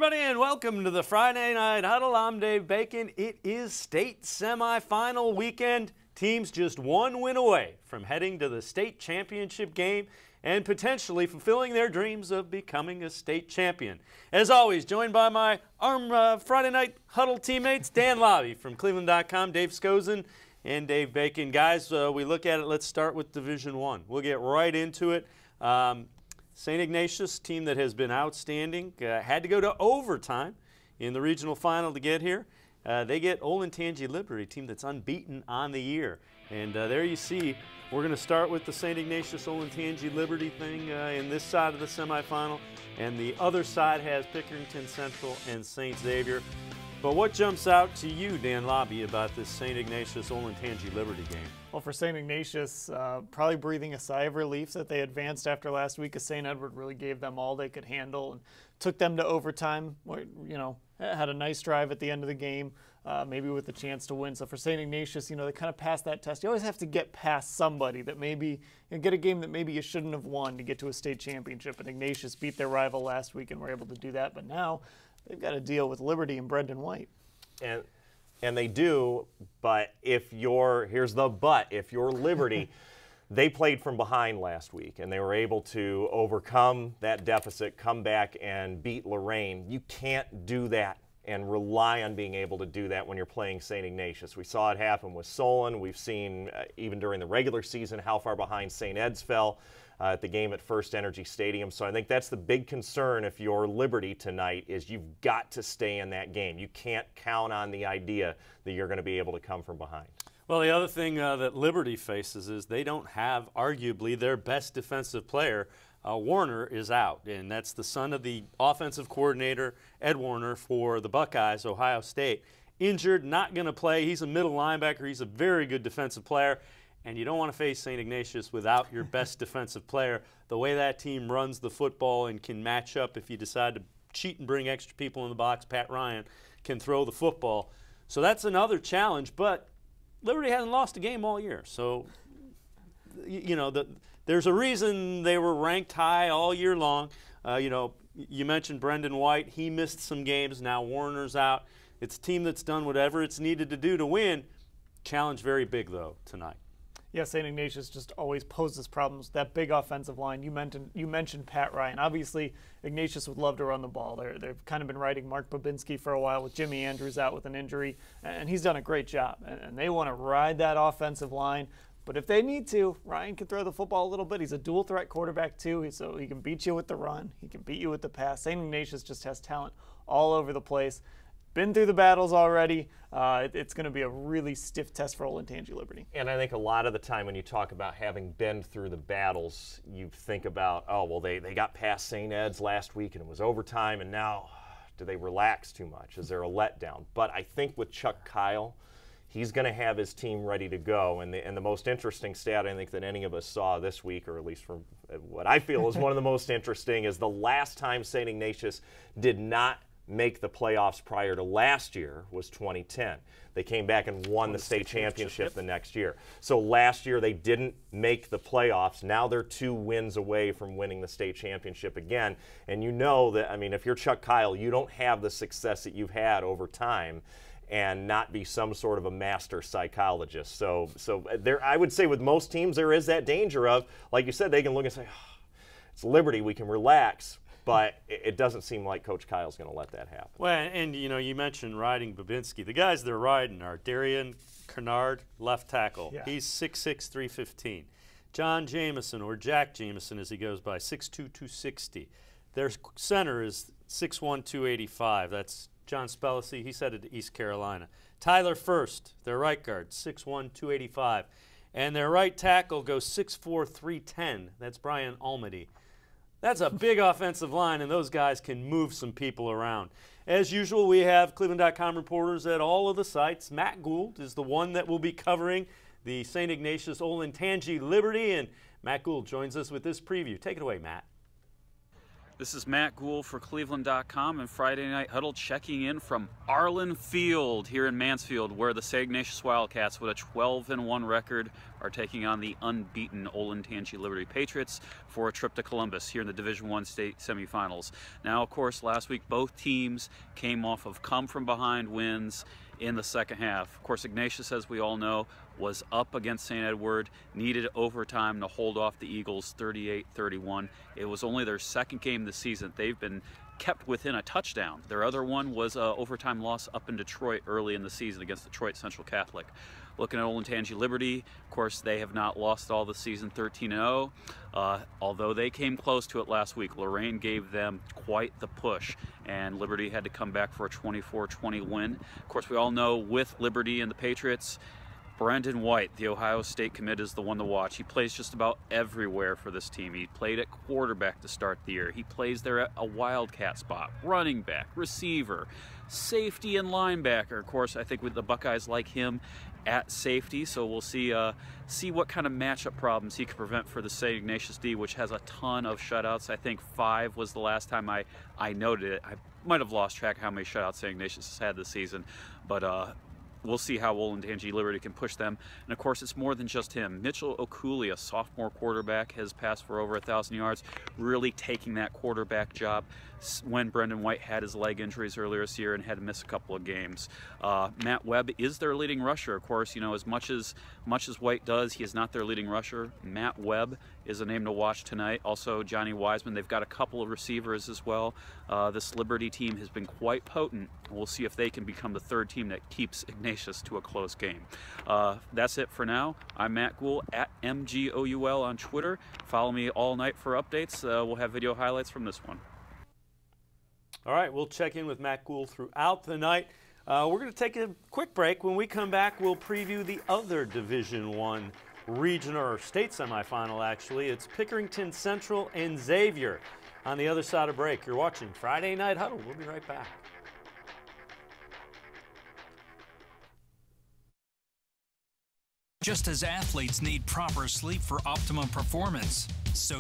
everybody, and welcome to the Friday Night Huddle. I'm Dave Bacon. It is state semifinal weekend. Teams just one win away from heading to the state championship game and potentially fulfilling their dreams of becoming a state champion. As always, joined by my Friday Night Huddle teammates, Dan Labbe from cleveland.com, Dave Scozen, and Dave Bacon. Guys, we look at it. Let's start with Division I. We'll get right into it. St. Ignatius, team that has been outstanding, had to go to overtime in the regional final to get here. They get Olentangy Liberty, team that's unbeaten on the year. And there you see, we're going to start with the St. Ignatius Olentangy Liberty thing in this side of the semifinal. And the other side has Pickerington Central and St. Xavier. But what jumps out to you, Dan Labbe, about this St. Ignatius Olentangy Liberty game? Well, for St. Ignatius, probably breathing a sigh of relief that they advanced after last week, as St. Edward really gave them all they could handle and took them to overtime. You know, had a nice drive at the end of the game, maybe with a chance to win. So for St. Ignatius, you know, they kind of passed that test. You always have to get past somebody that maybe, get a game that maybe you shouldn't have won to get to a state championship. And Ignatius beat their rival last week and were able to do that. But now they've got to deal with Liberty and Brendan White. And they do, but here's the but, if you're Liberty, they played from behind last week and they were able to overcome that deficit, come back and beat Lorraine. You can't do that and rely on being able to do that when you're playing St. Ignatius. We saw it happen with Solon. We've seen, even during the regular season, how far behind St. Ed's fell at the game at First Energy Stadium. So I think that's the big concern if you're Liberty tonight, is you've got to stay in that game. You can't count on the idea that you're going to be able to come from behind. Well, the other thing that Liberty faces is they don't have arguably their best defensive player. Warner is out, and that's the son of the offensive coordinator, Ed Warner, for the Buckeyes, Ohio State. Injured, not going to play. He's a middle linebacker. He's a very good defensive player. And you don't want to face St. Ignatius without your best defensive player. The way that team runs the football and can match up if you decide to cheat and bring extra people in the box, Pat Ryan can throw the football. So that's another challenge, but Liberty hasn't lost a game all year. So, you know, there's a reason they were ranked high all year long. You know, you mentioned Brendan White. He missed some games. Now Warner's out. It's a team that's done whatever it's needed to do to win. Challenge very big, though, tonight. Yeah, St. Ignatius just always poses problems. That big offensive line, you mentioned Pat Ryan. Obviously, Ignatius would love to run the ball. They've kind of been riding Mark Babinski for a while with Jimmy Andrews out with an injury, and he's done a great job. And they want to ride that offensive line. But if they need to, Ryan can throw the football a little bit. He's a dual-threat quarterback, too, so he can beat you with the run. He can beat you with the pass. St. Ignatius just has talent all over the place. Been through the battles already. It's going to be a really stiff test for Olentangy Liberty. And I think a lot of the time when you talk about having been through the battles, you think about, oh, well, they got past St. Ed's last week and it was overtime, and now do they relax too much? Is there a letdown? But I think with Chuck Kyle, he's going to have his team ready to go. And the most interesting stat I think that any of us saw this week, or at least from what I feel is one of the most interesting, is the last time St. Ignatius did not make the playoffs prior to last year was 2010. They came back and won the state championship the next year. So last year they didn't make the playoffs. Now they're 2 wins away from winning the state championship again. And you know that, I mean, if you're Chuck Kyle, you don't have the success that you've had over time and not be some sort of a master psychologist. So there, I would say with most teams there is that danger of, like you said, they can look and say, oh, it's Liberty, we can relax. But it doesn't seem like Coach Kyle's going to let that happen. Well, and you know, you mentioned riding Babinski. The guys they're riding are Darian Kennard, left tackle. Yeah. He's 6'6", 315. John Jameson, or Jack Jameson as he goes by, 6'2", 260. Their center is 6'1", 285. That's John Spellacy. He's headed to East Carolina. Tyler First, their right guard, 6'1", 285. And their right tackle goes 6'4", 310. That's Brian Almady. That's a big offensive line, and those guys can move some people around. As usual, we have cleveland.com reporters at all of the sites. Matt Gould is the one that will be covering the St. Ignatius Olentangy Liberty, and Matt Gould joins us with this preview. Take it away, Matt. This is Matt Gould for cleveland.com and Friday Night Huddle checking in from Arlen Field here in Mansfield, where the St. Ignatius Wildcats with a 12-1 record are taking on the unbeaten Olentangy Liberty Patriots for a trip to Columbus here in the Division I state semifinals. Now, of course, last week both teams came off of come-from-behind wins in the second half. Of course, Ignatius, as we all know, was up against St. Edward, needed overtime to hold off the Eagles 38-31. It was only their second game this season. They've been kept within a touchdown. Their other one was an overtime loss up in Detroit early in the season against Detroit Central Catholic. Looking at Olentangy Liberty, of course, they have not lost all the season, 13-0. Although they came close to it last week, Lorraine gave them quite the push, and Liberty had to come back for a 24-20 win. Of course, we all know with Liberty and the Patriots, Brendan White, the Ohio State commit, is the one to watch. He plays just about everywhere for this team. He played at quarterback to start the year. He plays there at a wildcat spot, running back, receiver, safety, and linebacker. Of course, I think with the Buckeyes like him at safety, so we'll see what kind of matchup problems he can prevent for the St. Ignatius D, which has a ton of shutouts. I think 5 was the last time I noted it. I might have lost track of how many shutouts St. Ignatius has had this season, but we'll see how Olentangy Liberty can push them. And of course, it's more than just him. Mitchell Okuli, a sophomore quarterback, has passed for over 1,000 yards, really taking that quarterback job when Brendan White had his leg injuries earlier this year and had to miss a couple of games. Matt Webb is their leading rusher. Of course, you know, as much as White does, he is not their leading rusher. Matt Webb is a name to watch tonight. Also, Johnny Wiseman. They've got a couple of receivers as well. This Liberty team has been quite potent. We'll see if they can become the third team that keeps Ignatius to a close game. That's it for now. I'm Matt Gould at MGOUL on Twitter. Follow me all night for updates. We'll have video highlights from this one. All right, we'll check in with Matt Gould throughout the night. We're going to take a quick break. When we come back, we'll preview the other Division I regional or state semifinal, actually. It's Pickerington Central and Xavier. On the other side of break, you're watching Friday Night Huddle. We'll be right back. Just as athletes need proper sleep for optimum performance, so